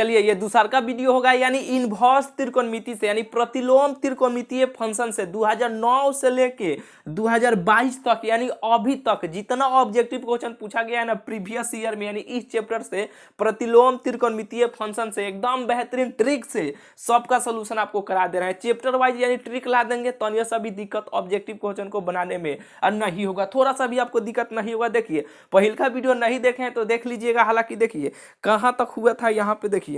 चलिए ये दूसरा का वीडियो होगा, यानी इनवर्स त्रिकोणमिति से यानी प्रतिलोम त्रिकोणमितीय फंक्शन से 2009 से लेके 2022 तक यानी अभी तक जितना ऑब्जेक्टिव क्वेश्चन पूछा गया है ना प्रीवियस ईयर में, यानी इस चैप्टर से प्रतिलोम त्रिकोणमितीय फंक्शन से एकदम बेहतरीन ट्रिक से सबका सोल्यूशन आपको करा दे रहे हैं। चैप्टर वाइज यानी ट्रिक ला देंगे तो अन्य सभी दिक्कत ऑब्जेक्टिव क्वेश्चन को बनाने में नहीं होगा, थोड़ा सा भी आपको दिक्कत नहीं होगा। देखिए पहिल का वीडियो नहीं देखे हैं तो देख लीजिएगा। हालांकि देखिए कहाँ तक हुआ था, यहाँ पे देखिए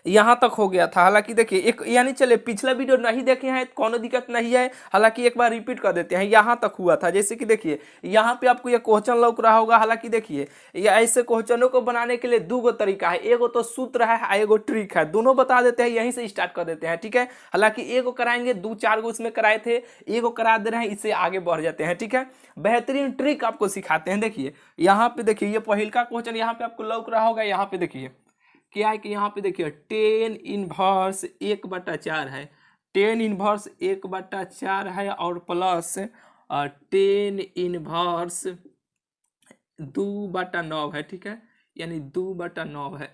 यहाँ तक हो गया था। हालांकि देखिए एक यानी चले पिछला वीडियो नहीं देखे हैं कोनो दिक्कत नहीं है, हालांकि एक बार रिपीट कर देते हैं। यहाँ तक हुआ था जैसे कि देखिए यहाँ पे आपको ये क्वेश्चन लौक रहा होगा। हालांकि देखिए ये ऐसे क्वेश्चनों को बनाने के लिए दो गो तरीका है, एगो तो सूत्र है, एगो ट्रिक है। दोनों बता देते हैं, यहीं से स्टार्ट कर देते हैं, ठीक है। हालांकि एगो कराएंगे, 2-4 गो उसमें कराए थे, एगो करा दे रहे हैं, इससे आगे बढ़ जाते हैं, ठीक है। बेहतरीन ट्रिक आपको सिखाते हैं। देखिए यहाँ पे देखिए ये पहिल का क्वेश्चन यहाँ पे आपको लौक रहा होगा। यहाँ पे देखिए क्या है कि यहाँ पे देखिए 10 इनवर्स 1/4 है, 10 इनवर्स 1/4 है और प्लस 10 इनवर्स 2/9 है, ठीक है। यानी 2/9 है,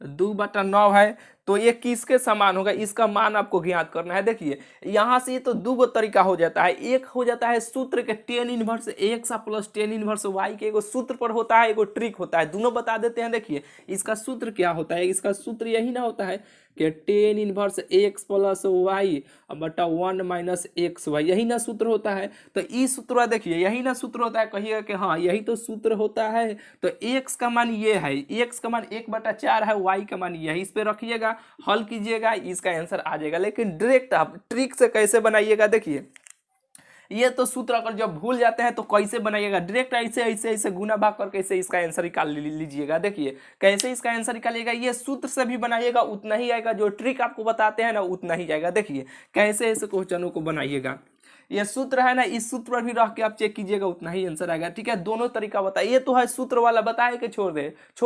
2/9 है। तो ये किसके समान होगा, इसका मान आपको ज्ञात करना है। देखिए यहाँ से ये तो दो गो तरीका हो जाता है। एक हो जाता है सूत्र के 10 inverse x plus 10 inverse y के एगो सूत्र पर होता है, एगो ट्रिक होता है, दोनों बता देते हैं। देखिए इसका सूत्र क्या होता है, इसका सूत्र यही ना होता है कि 10 इनवर्स x प्लस y बटा 1 माइनस xy, यही ना सूत्र होता है। तो इस सूत्र देखिए यही ना सूत्र होता है, कहिएगा कि हाँ यही तो सूत्र होता है। तो x का मान ये है, x का मान 1/4 है, y का मान ये है। इस पे रखिएगा, हल कीजिएगा, इसका आंसर आ जाएगा। लेकिन डायरेक्ट आप ट्रिक से कैसे बनाइएगा, देखिए ये तो सूत्र अगर जब भूल जाते हैं तो कैसे बनाइएगा, डायरेक्ट ऐसे ऐसे ऐसे गुना भाग करके ऐसे इसका आंसर निकाल लीजिएगा। देखिए कैसे इसका आंसर निकालिएगा, ये सूत्र से भी बनाइएगा उतना ही आएगा, जो ट्रिक आपको बताते हैं ना उतना ही आएगा। देखिए कैसे ऐसे क्वेश्चनों को बनाइएगा, ये सूत्र है ना, इस सूत्र पर भी रख के आप चेक कीजिएगा उतना ही आंसर आएगा, ठीक है। दोनों तरीका बताइए, ये तो है सूत्र वाला बताए कि छोड़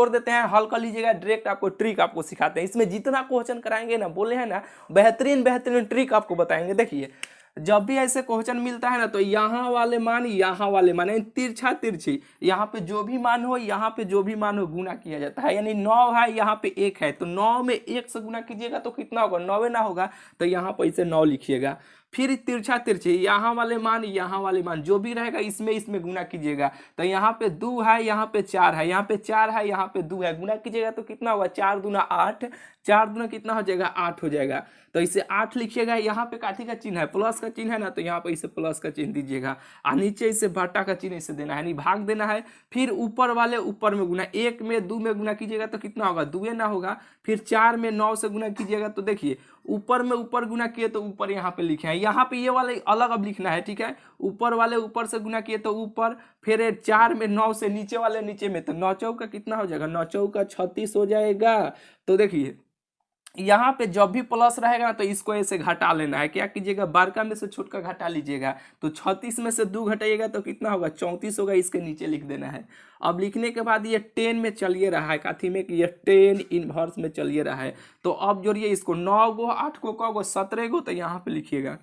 देते हैं, हल कर लीजिएगा। डायरेक्ट आपको ट्रिक आपको सिखाते हैं, इसमें जितना क्वेश्चन कराएंगे ना, बोले हैं ना बेहतरीन ट्रिक आपको बताएंगे। देखिए जब भी ऐसे क्वेश्चन मिलता है ना तो यहाँ वाले मान तिरछा तिरछी, यहाँ पे जो भी मान हो यहाँ पे जो भी मान हो गुना किया जाता है। यानी 9 है, यहाँ पे 1 है, तो 9 में 1 से गुना कीजिएगा तो कितना होगा, 9 ना होगा, तो यहाँ पे इसे 9 लिखिएगा। फिर तिरछा तिरछी यहाँ वाले मान जो भी रहेगा इसमें गुना कीजिएगा। तो यहाँ पे 2 है, यहाँ पे 4 है, यहाँ पे 4 है, यहाँ पे 2 है, गुना कीजिएगा तो कितना होगा, 4 दूना 8, 4 दूना कितना हो जाएगा, 8 हो जाएगा। तो इसे 8 लिखिएगा। यहाँ पे काठी का चिन्ह है, प्लस का चिन्ह है ना, तो यहाँ पे इसे प्लस का चिन्ह दीजिएगा, और नीचे इसे भाटा का चिन्ह इसे देना है, यानी भाग देना है। फिर ऊपर वाले ऊपर में गुना, 1 में 2 में गुना कीजिएगा तो कितना होगा, 2 ना होगा। फिर 4 में 9 से गुना कीजिएगा तो देखिए ऊपर में ऊपर गुना किए तो ऊपर यहाँ पे लिखे हैं, यहाँ पे ये वाले अलग अब लिखना है, ठीक है। ऊपर वाले ऊपर से गुना किए तो ऊपर, फिर 4 में 9 से नीचे वाले नीचे में, तो 9 चौका कितना हो जाएगा, 9 चौका 36 हो जाएगा। तो देखिए यहाँ पे जब भी प्लस रहेगा ना तो इसको ऐसे घटा लेना है। क्या कीजिएगा, बारका में से छोटका घटा लीजिएगा, तो 36 में से 2 घटाइएगा तो कितना होगा, 34 होगा, इसके नीचे लिख देना है। अब लिखने के बाद ये 10 में चलिए रहा है, काथी में कि ये 10 इनवर्स में चलिए रहा है। तो अब जोड़िए इसको, 9 गो 8 को क गो 17 गो, तो यहाँ पे लिखिएगा।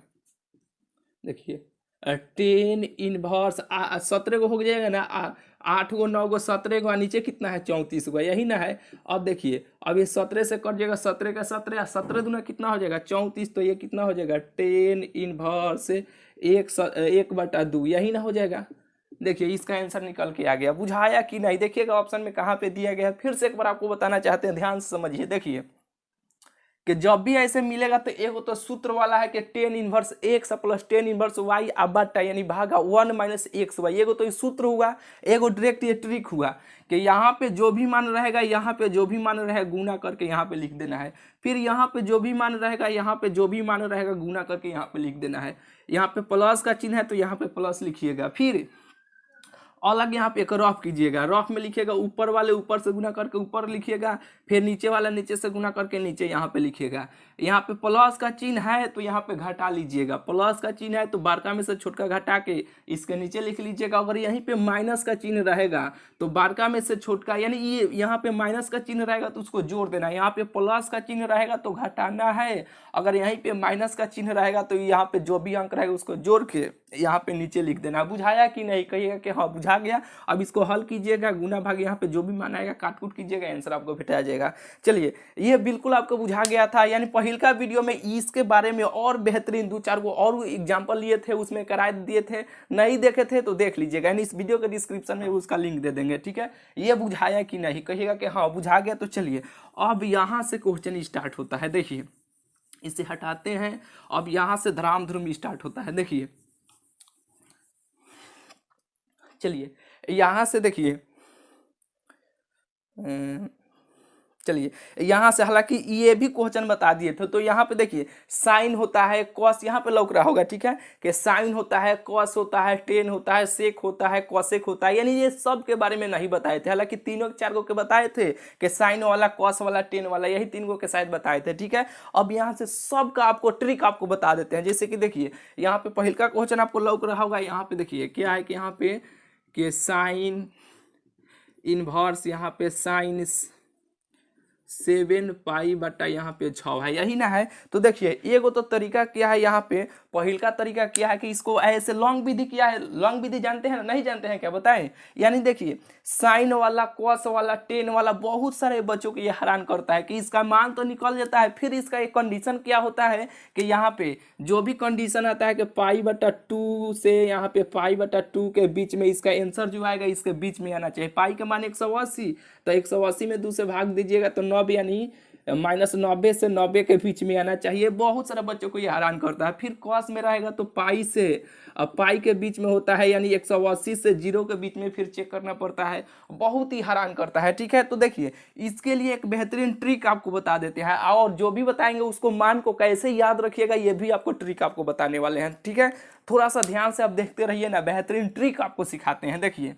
देखिए 10 इनवर्स 17 गो हो जाएगा ना, 8 गो 9 गो 17 गो, नीचे कितना है, 34 गो, यही ना है। अब देखिए अब ये 17 से कट जाएगा, 17 का 17, 17 दूना कितना हो जाएगा, 34, तो ये कितना हो जाएगा, 10 इनवर्स 1/2, यही ना हो जाएगा। देखिए इसका आंसर निकल के आ गया। बुझाया कि नहीं, देखिएगा ऑप्शन में कहाँ पे दिया गया है, फिर से एक बार आपको बताना चाहते हैं, ध्यान से समझिए। देखिए कि जब भी ऐसे मिलेगा तो एगो तो सूत्र वाला है कि 10 inverse x plus 10 inverse y बटा यानी भागा 1 माइनस xy, एगो तो ये सूत्र हुआ, एगो डायरेक्ट ये ट्रिक हुआ कि यहाँ पे जो भी मान रहेगा, यहाँ पे जो भी मान रहेगा गुना करके यहाँ पे लिख देना है। फिर यहाँ पे जो भी मान रहेगा, यहाँ पे जो भी मान रहेगा गुना करके यहाँ पे लिख देना है। यहाँ पे प्लस का चिन्ह है तो यहाँ पे प्लस लिखिएगा। फिर अलग यहाँ पे एक रफ कीजिएगा, रफ में लिखिएगा ऊपर वाले ऊपर से गुना करके ऊपर लिखिएगा, फिर नीचे वाला नीचे से गुना करके नीचे यहाँ पे लिखिएगा। यहाँ पे प्लस का चिन्ह है तो यहाँ पे घटा लीजिएगा, प्लस का चिन्ह है तो बारका में से छोटका घटा के इसके नीचे लिख लीजिएगा। अगर यहीं पे माइनस का चिन्ह रहेगा तो बारका में से छोटका, यानी ये यहाँ पे माइनस का चिन्ह रहेगा तो उसको जोड़ देना है, यहाँ पे प्लस का चिन्ह रहेगा तो घटाना है। अगर यहीं पे माइनस का चिन्ह रहेगा तो यहाँ पे जो भी अंक रहेगा उसको जोड़ के यहाँ पे नीचे लिख देना। बुझाया कि नहीं, कहिएगा कि हाँ बुझा गया। अब इसको हल कीजिएगा, गुना भाग यहाँ पे जो भी मान आएगा काट कूट कीजिएगा, आंसर आपको भेटा जाएगा। चलिए ये बिल्कुल आपको बुझा गया था। यानी पहिलका वीडियो में इसके बारे में और बेहतरीन 2-4 को और एग्जाम्पल लिए थे, उसमें कराए दिए थे, नहीं देखे थे तो देख लीजिएगा, यानी इस वीडियो के डिस्क्रिप्शन में उसका लिंक दे देंगे, ठीक है। ये बुझाया कि नहीं, कहिएगा कि हाँ बुझा गया। तो चलिए अब यहाँ से क्वेश्चन स्टार्ट होता है। देखिए इसे हटाते हैं, अब यहाँ से धराम धुर्म स्टार्ट होता है। देखिए चलिए यहाँ से देखिए, चलिए यहाँ से, हालांकि ये भी क्वेश्चन बता दिए थे। तो यहाँ पे देखिए साइन होता है, कॉस यहाँ पे लौक रहा होगा, ठीक है, कि साइन होता है, कॉस होता है, टेन होता है, सेक होता है, कॉसेक होता है, यानी ये सब के बारे में नहीं बताए थे। हालांकि तीनों 4 को के बताए थे कि साइन वाला, कॉस वाला, टेन वाला, यही 3 को के शायद बताए थे, ठीक है। अब यहाँ से सबका आपको ट्रिक आपको बता देते हैं। जैसे कि देखिए यहाँ पे पहले का क्वेश्चन आपको लौक रहा होगा, यहाँ पे देखिए क्या है कि यहाँ पे कि साइन इनवर्स, यहाँ पे साइन 7 पाई बटा यहाँ पे 6 है, यही ना है। तो देखिए एगो तो तरीका क्या है, यहाँ पे पहिल का तरीका क्या है कि इसको ऐसे लॉन्ग विधि क्या है, लॉन्ग विधि जानते हैं ना, नहीं जानते हैं क्या बताएं। यानी देखिए साइन वाला, कॉस वाला, टेन वाला बहुत सारे बच्चों को ये हैरान करता है कि इसका मान तो निकल जाता है, फिर इसका एक कंडीशन क्या होता है कि यहाँ पे जो भी कंडीशन आता है कि पाई बटा 2 से यहाँ पे पाई बटा 2 के बीच में इसका आंसर जो आएगा इसके बीच में आना चाहिए। पाई के मान 180, तो 180 में 2 से भाग दीजिएगा तो 90, यानी -90 से 90 के बीच में आना चाहिए। बहुत सारे बच्चों को ये हैरान करता है। फिर कॉस में रहेगा तो पाई से, अब पाई के बीच में होता है, यानी 180 से 0 के बीच में फिर चेक करना पड़ता है, बहुत ही हैरान करता है, ठीक है। तो देखिए इसके लिए एक बेहतरीन ट्रिक आपको बता देते हैं, और जो भी बताएंगे उसको मान को कैसे याद रखिएगा ये भी आपको ट्रिक आपको बताने वाले हैं, ठीक है। थोड़ा सा ध्यान से आप देखते रहिए ना, बेहतरीन ट्रिक आपको सिखाते हैं। देखिए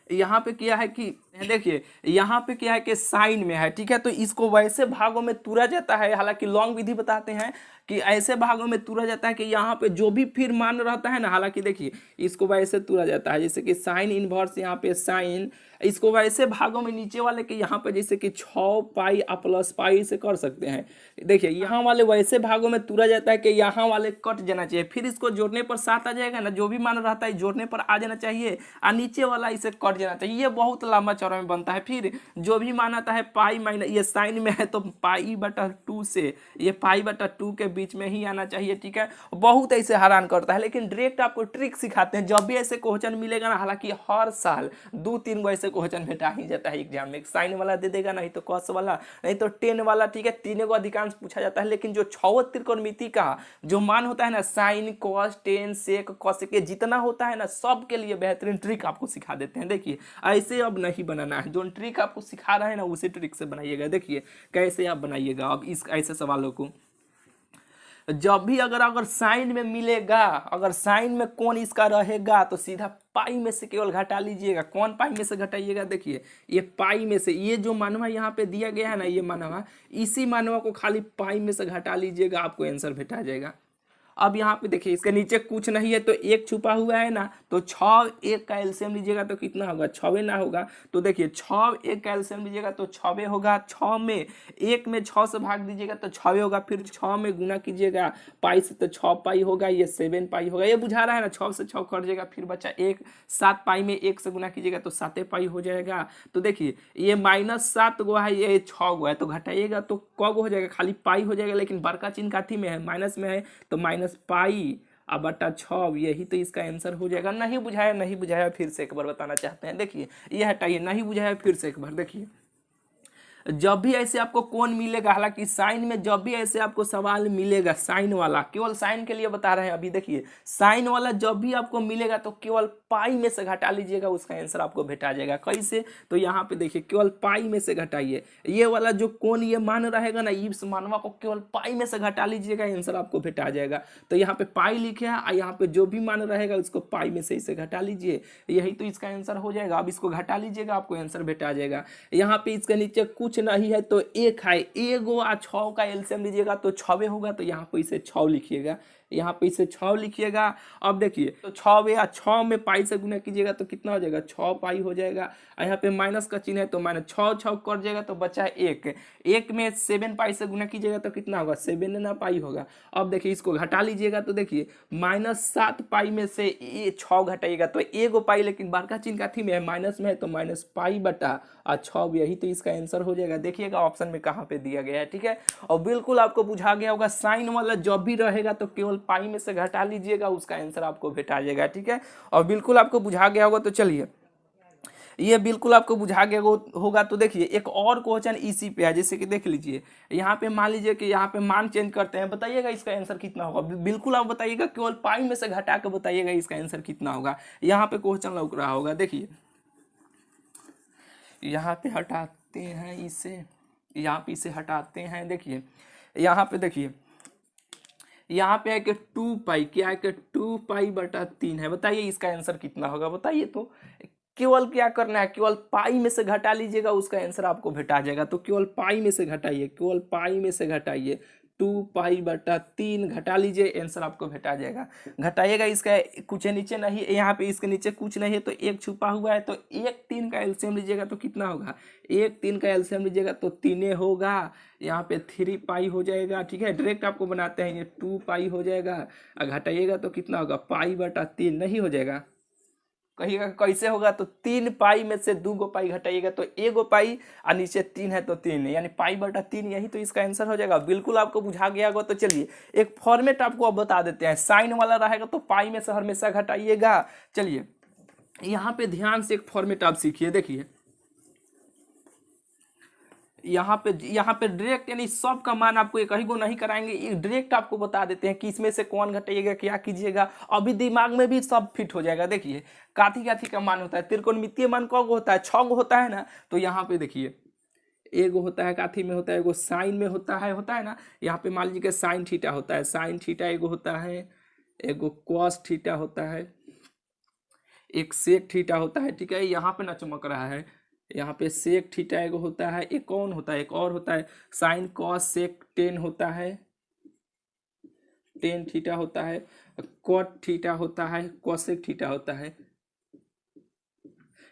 यहाँ पे क्या है कि देखिए यहाँ पे क्या है कि साइन में है, ठीक है, तो इसको वैसे भागों में तोड़ा जाता है। हालांकि लॉन्ग विधि बताते हैं कि ऐसे भागों में तोड़ा जाता है कि यहाँ पे जो भी फिर मान रहता है ना, हालांकि देखिए इसको वैसे तोड़ा जाता है, जैसे कि साइन इनवर्स, यहाँ पे साइन, इसको वैसे भागों में नीचे वाले के यहाँ पे जैसे कि 6 पाई प्लस पाई से कर सकते हैं। देखिए यहाँ वाले वैसे भागों में तोड़ा जाता है कि यहाँ वाले कट जाना चाहिए, फिर इसको जोड़ने पर 7 आ जाएगा ना, जो भी मान रहता है जोड़ने पर आ जाना चाहिए, और नीचे वाला इसे कट जाना चाहिए। ये बहुत लंबा चौड़ा में बनता है। फिर जो भी मान आता है पाई माइनस, ये साइन में है तो पाई बटा 2 से ये पाई बटा 2 के बीच में ही आना चाहिए, ठीक है। बहुत ऐसे हैरान करता है, लेकिन डायरेक्ट आपको ट्रिक सिखाते हैं। जब भी ऐसे क्वेश्चन मिलेगा ना, हालांकि हर साल 2-3 गो ऐसे क्वेश्चन भेटा ही जाता है एग्जाम में, साइन वाला दे देगा, नहीं तो कॉस वाला, नहीं तो टेन वाला, ठीक है। 3 को अधिकांश पूछा जाता है, लेकिन जो 6 त्रिकोणमिति का जो मान होता है ना, साइन, कॉस, टेन, सेक, कॉसेक, जितना होता है ना, सब के लिए बेहतरीन ट्रिक आपको सिखा देते हैं। देखिए ऐसे अब नहीं बनाना है, जो ट्रिक आपको सिखा रहे हैं ना उसी ट्रिक से बनाइएगा। देखिए कैसे आप बनाइएगा अब इस ऐसे सवालों को। जब भी अगर साइन में मिलेगा, अगर साइन में कौन इसका रहेगा तो सीधा पाई में से केवल घटा लीजिएगा। कौन पाई में से घटाइएगा, देखिए ये पाई में से, ये जो मानवा यहाँ पे दिया गया है ना, ये मानवा, इसी मानवा को खाली पाई में से घटा लीजिएगा, आपको आंसर भेटा जाएगा। अब यहाँ पे देखिए इसके नीचे कुछ नहीं है तो 1 छुपा हुआ है ना, तो 6 1 का एलसीएम लीजिएगा तो कितना होगा, 6 ना होगा। तो देखिए 6 1 का एलसीएम लीजिएगा तो 6 होगा। 6 में 1 में 6 से भाग दीजिएगा तो 6 होगा। फिर 6 में गुना कीजिएगा पाई से तो 6 पाई होगा, ये 7 पाई होगा। ये बुझा रहा है ना, 6 से 6 कट जाएगा, फिर बचा 1, 7 पाई में 1 से गुना कीजिएगा तो 7 पाई हो जाएगा। तो देखिए ये -7 गो है, ये 6 गो है, तो घटाइएगा तो क गो हो जाएगा, खाली पाई हो जाएगा। लेकिन बड़का चिन्ह काठी में है, माइनस में है, तो माइनस पाई अब बटा 6, यही तो इसका आंसर हो जाएगा। नहीं बुझाया फिर से एक बार बताना चाहते हैं। देखिए ये हटाइए, नहीं बुझाया फिर से एक बार। देखिए जब भी ऐसे आपको कौन मिलेगा, हालांकि साइन में जब भी ऐसे आपको सवाल मिलेगा, साइन वाला, केवल साइन के लिए बता रहे हैं अभी। देखिए साइन वाला जब भी आपको मिलेगा तो केवल पाई में से घटा लीजिएगा, उसका आंसर आपको भेटा जाएगा। कैसे, तो यहाँ पे देखिए केवल पाई में से घटाइए। ये वाला जो कौन ये मान रहेगा ना, इस मानवा को केवल पाई में से घटा लीजिएगा, आंसर आपको भेटा जाएगा। तो यहाँ पे पाई लिखे हैं, और यहाँ पे जो भी मान रहेगा उसको पाई में से इसे घटा लीजिए, यही तो इसका आंसर हो जाएगा। अब इसको घटा लीजिएगा, आपको आंसर भेटा जाएगा। यहाँ पे इसके नीचे कुछ नहीं है तो 1 है, 1 और 6 का एलसीएम लीजिएगा तो 6 होगा, तो यहाँ पे इसे 6 लिखिएगा, यहाँ पे इसे 6 लिखिएगा। अब देखिए तो 6 या 6 में पाई से गुना कीजिएगा तो कितना हो जाएगा, 6 पाई हो जाएगा। यहाँ पे माइनस का चिन्ह है तो माइनस 6 6 कट जाएगा तो बचा है 1। 1 में 7 पाई से गुना कीजिएगा तो कितना होगा, 7 ना पाई होगा। अब देखिए इसको घटा लीजिएगा तो देखिए -7 पाई में से 6 घटाइएगा तो 1 पाई, लेकिन बड़का चिन्ह काथी में है, माइनस में है तो माइनस पाई बटा 6, यही तो इसका आंसर हो जाएगा। देखिएगा ऑप्शन में कहाँ पे दिया गया है, ठीक है। और बिल्कुल आपको बुझा गया होगा, साइन वाला जब भी रहेगा तो केवल पाई में से घटा लीजिएगा, उसका आंसर आपको भेटा जाएगा, ठीक है। और बिल्कुल आपको बुझा गया होगा तो चलिए ये बिल्कुल आपको बुझा गया होगा तो देखिए एक और क्वेश्चन इसी पे है, जैसे कि देख लीजिए यहाँ पे मान लीजिए कि यहाँ पे मान चेंज करते हैं, बताइएगा इसका आंसर कितना होगा। बिल्कुल आप बताइएगा, केवल पाई में से घटा के बताइएगा इसका आंसर कितना होगा। यहाँ पे क्वेश्चन लग रहा होगा, देखिए यहाँ पे हटाते हैं इसे, यहाँ पे इसे हटाते हैं। देखिए यहाँ पे देखिए यहाँ पे है कि 2 पाई, क्या है कि 2 पाई बटा 3 है। बताइए इसका आंसर कितना होगा, बताइए। तो केवल क्या करना है, केवल पाई में से घटा लीजिएगा, उसका आंसर आपको भेटा जाएगा। तो केवल पाई में से घटाइए, केवल पाई में से घटाइए, 2 पाई बटा 3 घटा लीजिए, आंसर आपको भेटा जाएगा। घटाइएगा, इसका कुछ नीचे नहीं, यहाँ पे इसके नीचे कुछ नहीं है तो 1 छुपा हुआ है, तो 1 3 का एलसीएम लीजिएगा तो कितना होगा, 1 3 का एलसीएम लीजिएगा तो 3 होगा। यहाँ पे 3 पाई हो जाएगा, ठीक है। डायरेक्ट आपको बनाते हैं, ये 2 पाई हो जाएगा। घटाइएगा तो कितना होगा, पाई बटा 3 नहीं हो जाएगा। कहिएगा कैसे होगा, तो 3 पाई में से 2 पाई घटाइएगा तो 1 पाई, और नीचे 3 है तो 3, यानी पाई बटा 3, यही तो इसका आंसर हो जाएगा। बिल्कुल आपको बुझा गया होगा तो चलिए एक फॉर्मेट आपको अब बता देते हैं। साइन वाला रहेगा तो पाई में से हमेशा घटाइएगा। चलिए यहाँ पे ध्यान से एक फॉर्मेट आप सीखिए, देखिए यहाँ पे डायरेक्ट, यानी सब का मान आपको एक ही गो नहीं कराएंगे, डायरेक्ट आपको बता देते हैं कि इसमें से कौन घटाइएगा, क्या कीजिएगा। अभी दिमाग में भी सब फिट हो जाएगा। देखिए काथी काथी का मान होता है, त्रिकोणमितीय मान कौ गो होता है, 6 गो होता है ना। तो यहाँ पे देखिए एगो होता है, काथी में होता है, एगो साइन में होता है ना। यहाँ पे मान लीजिए कि साइन थीटा होता है, साइन थीटा एगो होता है, एगो कॉस थीटा होता है, एक सेक थीटा होता है, ठीक है। यहाँ पे ना चमक रहा है, यहाँ पे सेक थीटा एगो होता है, एक कौन होता है, एक और होता है साइन कॉस सेक टेन होता है, टेन थीटा होता है, कॉट थीटा होता है, कॉसेक थीटा होता है।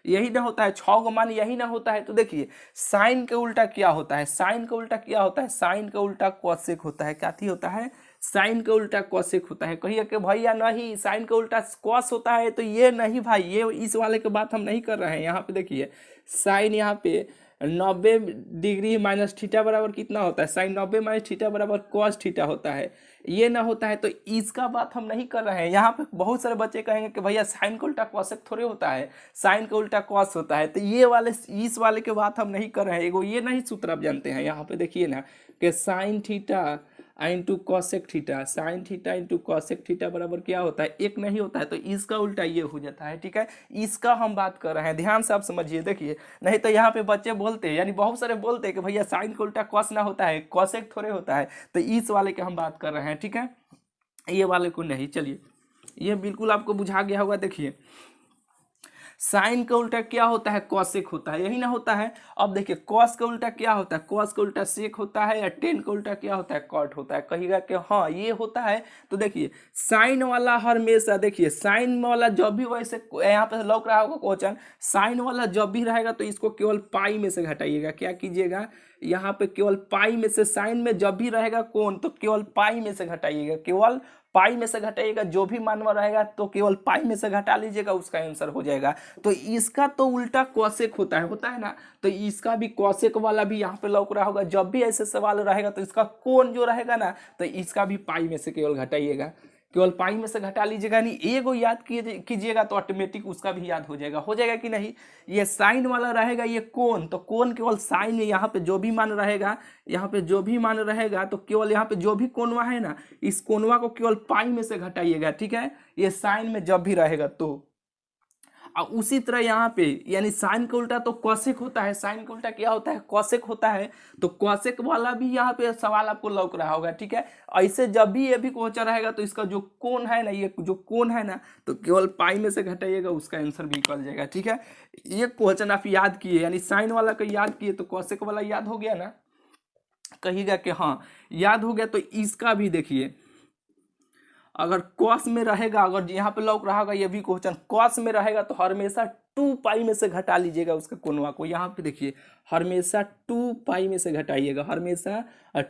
यही ना होता है, 6 गो मान यही ना होता है। तो देखिए साइन के उल्टा क्या होता है, साइन के उल्टा क्या होता है, साइन के उल्टा कॉसेक होता है। क्या होता है, साइन के उल्टा कॉसेक होता है। कहिए कि भैया नहीं साइन के उल्टा कॉस होता है, तो ये नहीं भाई, ये इस वाले के बात हम नहीं कर रहे हैं। यहाँ पे देखिए साइन यहाँ पे 90 डिग्री माइनस थीटा बराबर कितना होता है, साइन 90 माइनस थीटा बराबर कॉस थीटा होता है। ये ना होता है, तो इसका बात हम नहीं कर रहे हैं। यहाँ पे बहुत सारे बच्चे कहेंगे कि भैया साइन का उल्टा कॉसेक थोड़े होता है, साइन का उल्टा कॉस होता है। तो ये वाले इस वाले के बात हम नहीं कर रहे हैं। एगो ये नहीं सूत्र आप जानते हैं, यहाँ पे देखिए ना कि sine theta into cosec theta, sine theta into cosec theta बराबर क्या होता है, 1 नहीं होता है। तो इसका उल्टा ये हो जाता है, ठीक है। इसका हम बात कर रहे हैं, ध्यान से आप समझिए। देखिए नहीं तो यहाँ पे बच्चे बोलते हैं, यानी बहुत सारे बोलते हैं कि भैया साइन का उल्टा कॉस ना होता है, कॉसेक थोड़े होता है। तो इस वाले के हम बात कर रहे हैं, ठीक है, ये वाले को नहीं। चलिए ये बिल्कुल आपको बुझा गया होगा। देखिए साइन का उल्टा क्या होता है, कॉसेक होता है, यही ना होता है। अब देखिए कॉस का उल्टा क्या होता है, कॉस का उल्टा सेक होता है, या टेन का उल्टा क्या होता है, कॉट होता है। कहिएगा कि हाँ ये होता है। तो देखिए साइन वाला हमेशा, देखिए साइन वाला जब भी, वैसे यहाँ पे लौक रहा होगा क्वेश्चन, साइन वाला जब भी रहेगा तो इसको केवल पाई में से घटाइएगा। क्या कीजिएगा, यहाँ पे केवल पाई में से, साइन में जब भी रहेगा कौन, तो केवल पाई में से घटाइएगा, केवल पाई में से घटाइएगा। जो भी मानवा रहेगा तो केवल पाई में से घटा लीजिएगा, उसका आंसर हो जाएगा। तो इसका तो उल्टा कॉसेक होता है ना। तो इसका भी कॉसेक वाला भी यहाँ पे लौक रहा होगा। जब भी ऐसे सवाल रहेगा तो इसका कोण जो रहेगा ना, तो इसका भी पाई में से केवल घटाइएगा, केवल पाई में से घटा लीजिएगा। नहीं एगो याद कीजिएगा तो ऑटोमेटिक उसका भी याद हो जाएगा कि नहीं। ये साइन वाला रहेगा, ये कोण, तो कोण केवल साइन में यहाँ पे जो भी मान रहेगा, यहाँ पे जो भी मान रहेगा तो केवल यहाँ पे जो भी कोणवा है ना, इस कोणवा को केवल पाई में से घटाइएगा, ठीक है। ये साइन में जब भी रहेगा तो, और उसी तरह यहाँ पे यानी साइन का उल्टा तो कॉसेक होता है, साइन का उल्टा क्या होता है, कॉसेक होता है। तो कॉसेक वाला भी यहाँ पे सवाल आपको लौक रहा होगा, ठीक है। ऐसे जब भी ये भी क्वेश्चन रहेगा तो इसका जो कोण है ना, ये जो कोण है ना, तो केवल पाई में से घटाइएगा, उसका आंसर भी निकल जाएगा, ठीक है। ये क्वेश्चन आप याद किए, यानी साइन वाला का याद किए तो कॉसेक वाला याद हो गया ना। कहिएगा कि हाँ याद हो गया। तो इसका भी देखिए अगर कॉस में रहेगा, अगर यहाँ पे लौक रहा होगा ये भी क्वेश्चन, कॉस में रहेगा तो हमेशा 2 पाई में से घटा लीजिएगा उसका कोनवा को। यहाँ पे देखिए हमेशा 2 पाई में से घटाइएगा, हमेशा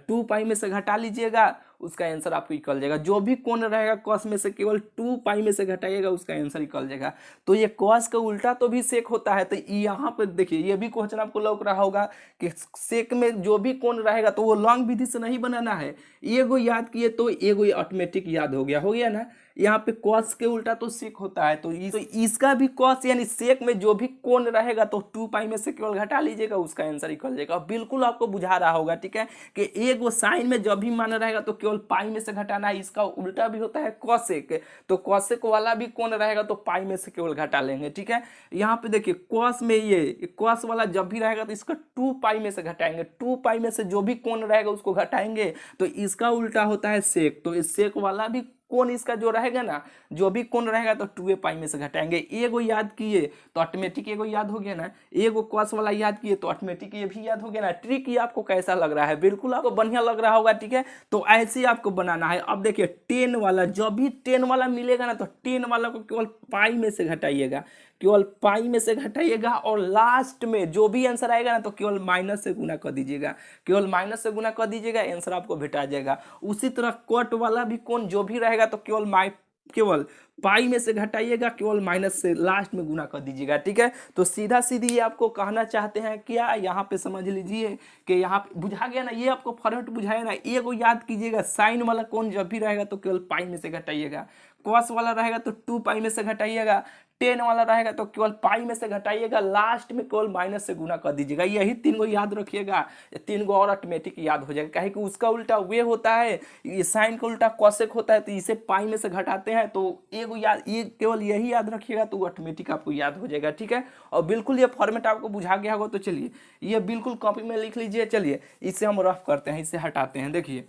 2 पाई में से घटा लीजिएगा, उसका आंसर आपको निकल जाएगा। जो भी कोण रहेगा कॉस में से केवल 2 पाई में से घटाइएगा, उसका आंसर निकल जाएगा। तो ये कॉस का उल्टा तो भी सेक होता है। तो यहाँ पे देखिए ये भी क्वेश्चन आपको लौक रहा होगा कि सेक में जो भी कोण रहेगा तो वो लॉन्ग विधि से नहीं बनाना है, एगो याद किए तो एगो ऑटोमेटिक याद हो गया ना। यहाँ पे कॉस के उल्टा तो सेक होता है, तो इसका भी कॉस यानी सेक में जो भी कोण रहेगा तो 2 पाई में से केवल घटा लीजिएगा, उसका आंसर निकल जाएगा। बिल्कुल आपको बुझा रहा होगा, ठीक है, कि एक वो साइन में जब भी मान रहेगा तो केवल पाई में से घटाना है। इसका उल्टा भी होता है कॉसेक, तो कॉसेक वाला भी कोण रहेगा तो पाई में से केवल घटा लेंगे, ठीक है। यहाँ पे देखिए कॉस में ये कॉस वाला जब भी रहेगा तो इसका 2 पाई में से घटाएंगे, 2 पाई में से जो भी कोण रहेगा उसको घटाएंगे, तो इसका उल्टा होता है सेक। तो इस सेक वाला भी कोण इसका जो रहेगा ना, जो भी कोण रहेगा तो 2 पाई में से घटाएंगे। एगो याद किए तो ऑटोमेटिक एगो याद हो गया ना, एगो कॉस वाला याद किए तो ऑटोमेटिक ये भी याद हो गया ना। ट्रिक ये आपको कैसा लग रहा है? बिल्कुल आपको बढ़िया लग रहा होगा, ठीक है। तो ऐसे ही आपको बनाना है। अब देखिए 10 वाला, जब भी 10 वाला मिलेगा ना तो 10 वाला को केवल पाई में से घटाइएगा, केवल पाई में से घटाइएगा, और लास्ट में जो भी आंसर आएगा ना तो केवल माइनस से गुना कर दीजिएगा, केवल माइनस से गुना कर दीजिएगा, आंसर आपको भेटा जाएगा। उसी तरह कट वाला भी कोण जो भी रहेगा तो केवल पाई में से घटाइएगा, केवल माइनस से लास्ट में गुना कर दीजिएगा, ठीक है। तो सीधा सीधी ये आपको कहना चाहते हैं क्या, यहाँ पे समझ लीजिए कि यहाँ पे बुझा गया ना, ये आपको फॉर्मेट बुझाया ना। एगो याद कीजिएगा, साइन वाला कोण जब भी रहेगा तो केवल पाई में से घटाइएगा, कॉस वाला रहेगा तो 2 पाई में से घटाइएगा, 10 वाला रहेगा तो केवल पाई में से घटाइएगा, लास्ट में केवल माइनस से गुना कर दीजिएगा। यही 3 गो याद रखिएगा, 3 गो और ऑटोमेटिक याद हो जाएगा। कहे कि उसका उल्टा वे होता है, ये साइन का उल्टा कॉसेक होता है, तो इसे पाई में से घटाते हैं। तो एगो याद, ये केवल यही याद रखिएगा तो ऑटोमेटिक आपको याद हो जाएगा, ठीक है। और बिल्कुल ये फॉर्मेट आपको बुझा गया होगा। तो चलिए ये बिल्कुल कॉपी में लिख लीजिए। चलिए इसे हम रफ करते हैं, इसे हटाते हैं। देखिए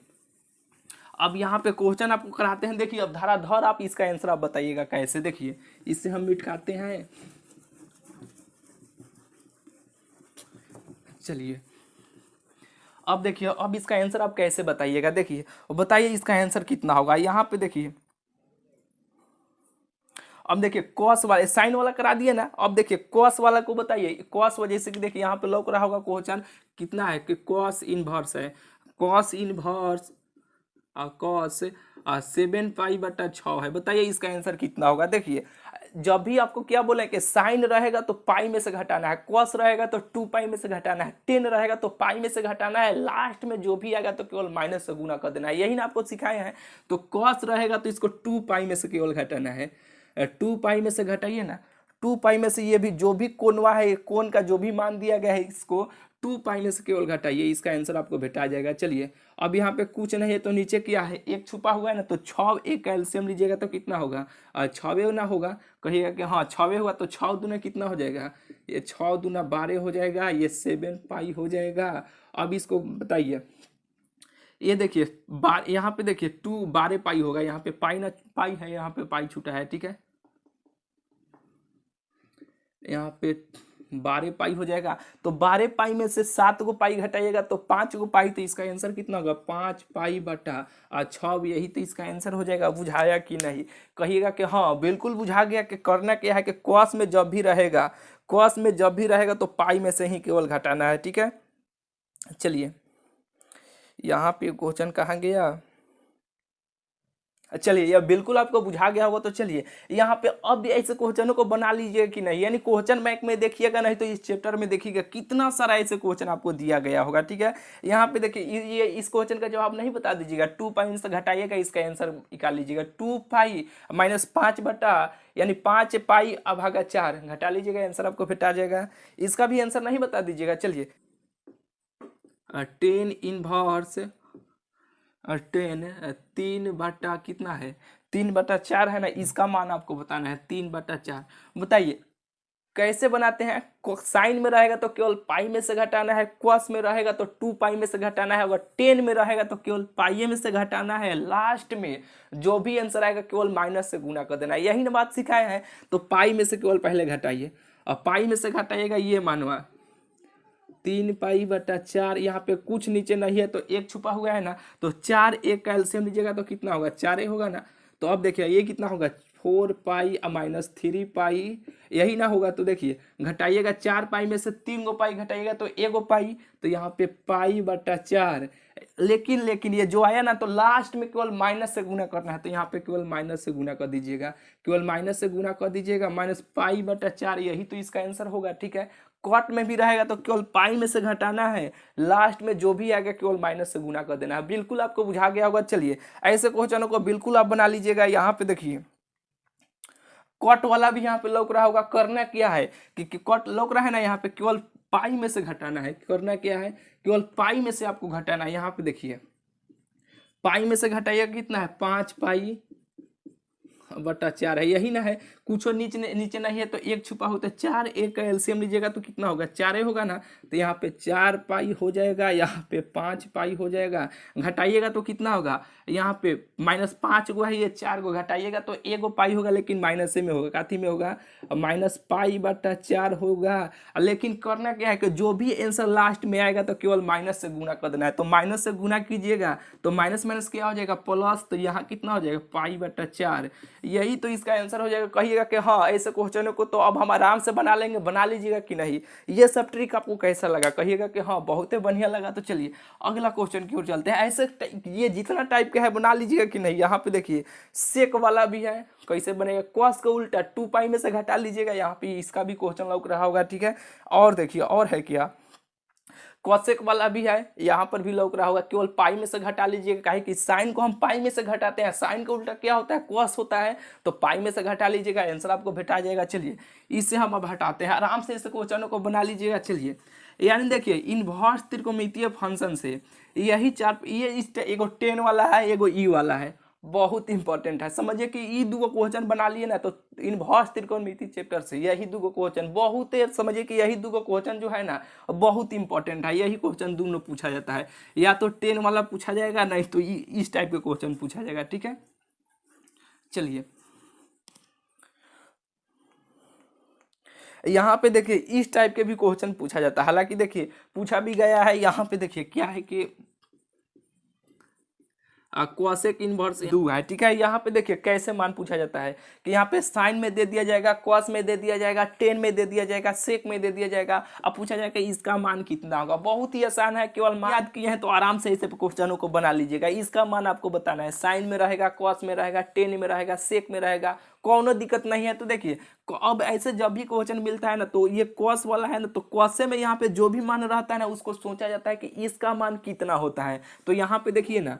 अब यहाँ पे क्वेश्चन आपको कराते हैं, देखिए अब धराधर आप इसका आंसर आप बताइएगा कैसे। देखिए इससे हम मिटाते हैं। चलिए अब देखिए अब इसका आंसर आप कैसे बताइएगा। देखिए बताइए इसका आंसर कितना होगा। यहाँ पे देखिए अब देखिए कॉस वाला साइन वाला करा दिए ना। अब देखिए कॉस वाला को बताइए, कॉस वजह से कि देखिए यहाँ पे लौक रहा होगा क्वेश्चन कितना है कि कॉस इनवर्स है, कॉस इनवर्स कॉस 7 पाई बटा 6 है। बताइए इसका आंसर कितना होगा। देखिए जब भी आपको क्या बोले कि साइन रहेगा तो पाई में से घटाना है, कॉस रहेगा तो 2 पाई में से घटाना है, 10 रहेगा तो पाई में से घटाना है, लास्ट में जो भी आएगा तो केवल माइनस से गुना कर देना है। यही ना आपको सिखाए हैं। तो कॉस रहेगा तो इसको 2 पाई में से केवल घटाना है, 2 पाई में से घटाइए ना, 2 पाई में से ये भी जो भी कोनवा है, कोन का जो भी मान दिया गया है इसको 2 पाई में से केवल घटाइए, इसका आंसर आपको भेटा जाएगा। चलिए अब यहाँ पे कुछ नहीं है तो नीचे क्या है, एक छुपा हुआ है ना, तो 6 एक कैल्शियम लीजिएगा तो कितना होगा, 6 ना होगा, कहिएगा कि हाँ 6 होगा, तो 6 दूना कितना हो जाएगा, ये 6 दूना 12 हो जाएगा, ये 7 पाई हो जाएगा। अब इसको बताइए, ये देखिए यहाँ पे देखिए 2 12 पाई होगा, यहाँ पे पाई ना पाई है, यहाँ पे पाई छूटा है, ठीक है, यहाँ पे 12 पाई हो जाएगा। तो 12 पाई में से 7 गो पाई घटाइएगा तो 5 गो पाई, तो इसका आंसर कितना होगा, 5 पाई बटा 6, यही तो इसका आंसर हो जाएगा। बुझाया कि नहीं, कहिएगा कि हाँ बिल्कुल बुझा गया। कि करना क्या है कि कॉस में जब भी रहेगा, कॉस में जब भी रहेगा तो पाई में से ही केवल घटाना है, ठीक है। चलिए यहाँ पे क्वेश्चन कहाँ गया, चलिए यह बिल्कुल आपको बुझा गया होगा। तो चलिए यहाँ पे अब ऐसे क्वेश्चनों को बना लीजिए कि नहीं, यानी क्वेश्चन बैंक में देखिएगा, नहीं तो इस चैप्टर में देखिएगा कितना सारा ऐसे क्वेश्चन आपको दिया गया होगा, ठीक है। यहाँ पे देखिए ये इस क्वेश्चन का जवाब नहीं बता दीजिएगा, 2 पाई से घटाइएगा, इसका आंसर निकाल लीजिएगा। 2 पाई माइनस 5 बटा यानी 5 पाई अभागा 4 घटा लीजिएगा, आंसर आपको भेटा जाएगा। इसका भी आंसर नहीं बता दीजिएगा। चलिए 10 इनवर्स 10 3 बटा कितना है, 3 बटा 4 है ना, इसका मान आपको बताना है 3 बटा 4। बताइए कैसे बनाते हैं। साइन में रहेगा तो केवल पाई में से घटाना है, कॉस में रहेगा तो 2 पाई में से घटाना है, अगर 10 में रहेगा तो केवल पाई में से घटाना है, लास्ट में जो भी आंसर आएगा केवल माइनस से गुना कर देना है। यही ना बात सिखाए हैं। तो पाई में से केवल पहले घटाइए, और पाई में से घटाइएगा, ये मानवा 3 पाई बटा 4, यहाँ पे कुछ नीचे नहीं है तो एक छुपा हुआ है ना, तो 4 एक कैल्शियम लीजिएगा तो कितना होगा, 4 होगा ना, तो अब देखिए ये कितना होगा 4 पाई माइनस 3 पाई, यही ना होगा। तो देखिए घटाइएगा 4 पाई में से 3 पाई घटाइएगा तो 1 पाई, तो यहाँ पे पाई/4। लेकिन ये जो आया ना तो लास्ट में केवल माइनस से गुना करना है, तो यहाँ पे केवल माइनस से गुना कर दीजिएगा, केवल माइनस से गुना कर दीजिएगा, -पाई/4, यही तो इसका आंसर होगा। ठीक है, कॉट में भी रहेगा तो केवल पाई में से घटाना है, लास्ट में जो भी आएगा केवल माइनस से गुना कर देना है। बिल्कुल आपको बुझा गया होगा। चलिए ऐसे क्वेश्चनों को बिल्कुल आप बना लीजिएगा। यहाँ पे देखिए कॉट वाला भी यहाँ पे लौक रहा होगा। करना क्या है कि कॉट लौक रहा है ना, यहाँ पे केवल पाई में से घटाना है। करना क्या है, केवल पाई में से आपको घटाना है। यहाँ पे देखिए पाई में से घटाइएगा कितना है 5 पाई/4 है, यही ना है। कुछ नीचे नीचे नहीं है तो एक छुपा होता है 4, एक का एलसीएम लीजिएगा तो कितना होगा 4 होगा ना। तो यहाँ पे 4 पाई हो जाएगा, यहाँ पे 5 पाई हो जाएगा। घटाइएगा तो कितना होगा, यहाँ पे -5 गो है, ये 4 गो घटाइएगा तो 1 पाई होगा, लेकिन माइनस में होगा, काथी में होगा -पाई/4 होगा। लेकिन करना क्या है कि जो भी आंसर लास्ट में आएगा तो केवल माइनस से गुना कर देना है। तो माइनस से गुना कीजिएगा तो माइनस माइनस क्या हो जाएगा प्लस, तो यहाँ कितना हो जाएगा पाई/4, यही तो इसका आंसर हो जाएगा। कहिएगा कि हाँ ऐसे क्वेश्चनों को तो अब हम आराम से बना लेंगे, बना लीजिएगा कि नहीं। ये सब ट्रिक आपको कैसा लगा, कहिएगा कि हाँ बहुत ही बढ़िया लगा। तो चलिए अगला क्वेश्चन की ओर चलते हैं। ऐसे ये जितना टाइप का है बना लीजिएगा कि नहीं। यहाँ पे देखिए सेक वाला भी है, कैसे बनेगा, कॉस का उल्टा 2 पाई में से घटा लीजिएगा। यहाँ पे इसका भी क्वेश्चन लग रहा होगा। ठीक है, और देखिए और है क्या, कॉसेक वाला भी है, यहाँ पर भी लौक रहा होगा। केवल पाई में से घटा लीजिएगा, काहे कि साइन को हम पाई में से घटाते हैं, साइन का उल्टा क्या होता है कॉस होता है, तो पाई में से घटा लीजिएगा, आंसर आपको भेटा जाएगा। चलिए इसे हम अब हटाते हैं, आराम से इस क्वेश्चनों को बना लीजिएगा। चलिए यानी देखिए इनवर्स त्रिकोणमितीय फंक्शन से यही चार, ये एगो 10 वाला है, एगो ई वाला है, बहुत इंपॉर्टेंट है। समझिए कि ई दूगो क्वेश्चन बना लिए ना तो इनवर्स त्रिकोणमिति चैप्टर से यही दूगो क्वेश्चन बहुत, समझिए कि यही दूगो क्वेश्चन जो है ना बहुत इंपॉर्टेंट है। यही क्वेश्चन दोनों पूछा जाता है, या तो 10 वाला पूछा जाएगा, नहीं तो इस टाइप के क्वेश्चन पूछा जाएगा। ठीक है, चलिए यहाँ पे देखिए इस टाइप के भी क्वेश्चन पूछा जाता है। हालांकि देखिए पूछा भी गया है। यहाँ पे देखिए क्या है कि कॉसेक इनवर्स 2 है। ठीक है, यहाँ पे देखिए कैसे मान पूछा जाता है कि यहाँ पे साइन में दे दिया जाएगा, कॉस में दे दिया जाएगा, टेन में दे दिया जाएगा, सेक में दे दिया जाएगा। अब पूछा जाएगा इसका मान कितना होगा। बहुत ही आसान है, केवल मान याद किए हैं तो आराम से इसे क्वेश्चनों को बना लीजिएगा। इसका मान आपको बताना है, साइन में रहेगा, कॉस में रहेगा, टेन में रहेगा, सेक में रहेगा, कोनो दिक्कत नहीं है। तो देखिए अब ऐसे जब भी क्वेश्चन मिलता है ना तो ये कॉस वाला है ना, तो कॉस में यहाँ पे जो भी मान रहता है ना उसको सोचा जाता है कि इसका मान कितना होता है। तो यहाँ पे देखिए ना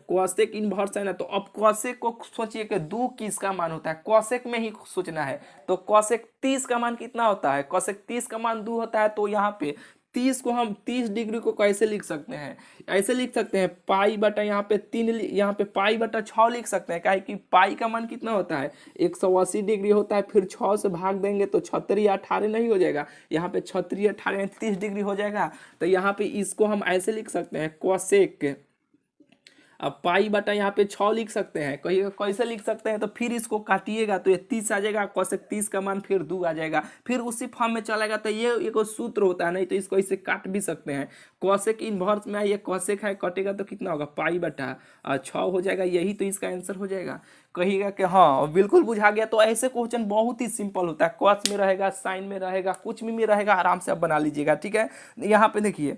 कॉसेक इनवर्स है ना, तो अब कॉसेक को सोचिए कि 2 किसका मान होता है, कॉसेक में ही सोचना है। तो कॉसेक 30 का मान कितना होता है, कॉसेक 30 का मान 2 होता है। तो यहाँ पे 30 को हम 30 डिग्री को कैसे लिख सकते हैं, ऐसे लिख सकते हैं पाई/, यहाँ पे 3, यहाँ पे पाई/6 लिख सकते हैं। काहे कि पाई का मान कितना होता है 180 डिग्री होता है, फिर 6 से भाग देंगे तो 36/18 नहीं हो जाएगा, यहाँ पे 36/18 30 डिग्री हो जाएगा। तो यहाँ पे इसको हम ऐसे लिख सकते हैं कॉसेक, अब पाई/, यहाँ पे 6 लिख सकते हैं। कहिएगा कैसे लिख सकते हैं, तो फिर इसको काटिएगा तो ये 30 आ जाएगा, कॉसेक 30 का मान फिर 2 आ जाएगा, फिर उसी फॉर्म में चलेगा। तो ये एक सूत्र होता है, नहीं तो इसको इसे काट भी सकते हैं। कॉसेक इनवर्स में ये कॉसेक है, कटेगा तो कितना होगा पाई/6 हो जाएगा, यही तो इसका आंसर हो जाएगा। कहिएगा कि हाँ बिल्कुल बुझा गया। तो ऐसे क्वेश्चन बहुत ही सिंपल होता है, कॉस में रहेगा, साइन में रहेगा, कुछ भी में रहेगा, आराम से आप बना लीजिएगा। ठीक है, यहाँ पे देखिए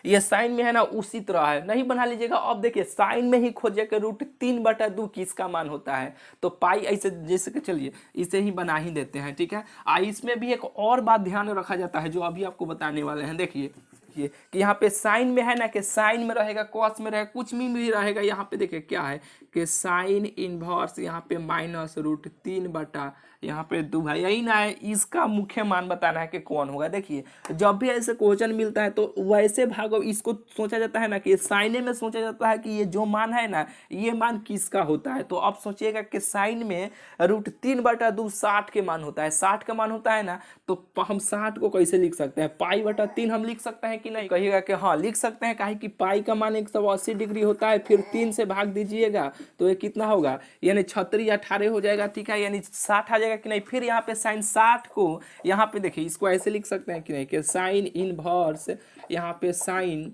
ये साइन में है ना उसी तरह है, नहीं बना लीजिएगा। अब देखिए साइन में ही खोजे के √3/2 किसका मान होता है, तो पाई ऐसे जैसे कि चलिए इसे ही बना ही देते हैं। ठीक है, इसमें भी एक और बात ध्यान में रखा जाता है जो अभी आपको बताने वाले हैं। देखिए ये कि यहाँ पे साइन में है ना कि साइन में रहेगा, कॉस में रहेगा, कुछ भी रहेगा। यहाँ पे देखिए क्या है कि साइन इनवर्स यहाँ पे -√3/, यहाँ पे 2 है, यही ना है। इसका मुख्य मान बताना है कि कौन होगा। देखिए जब भी ऐसे क्वेश्चन मिलता है तो वैसे भागो इसको सोचा जाता है ना कि साइने में सोचा जाता है कि ये जो मान है ना ये मान किसका होता है। तो अब सोचिएगा कि साइन में √3/2 60 के मान होता है, 60 का मान होता है ना, तो हम 60 को कैसे लिख सकते हैं, पाई/3 हम लिख सकते हैं कि नहीं। कहिएगा कि हाँ लिख सकते हैं, काहे कि पाई का मान 180 डिग्री होता है, फिर 3 से भाग दीजिएगा तो ये कितना होगा, यानी 36/18 हो जाएगा। ठीक है, यानी 60 आ जाएगा कि नहीं। फिर यहाँ पे साइन 60 को यहाँ पे देखिए इसको ऐसे लिख सकते हैं कि नहीं कि साइन इनवर्स यहाँ पे साइन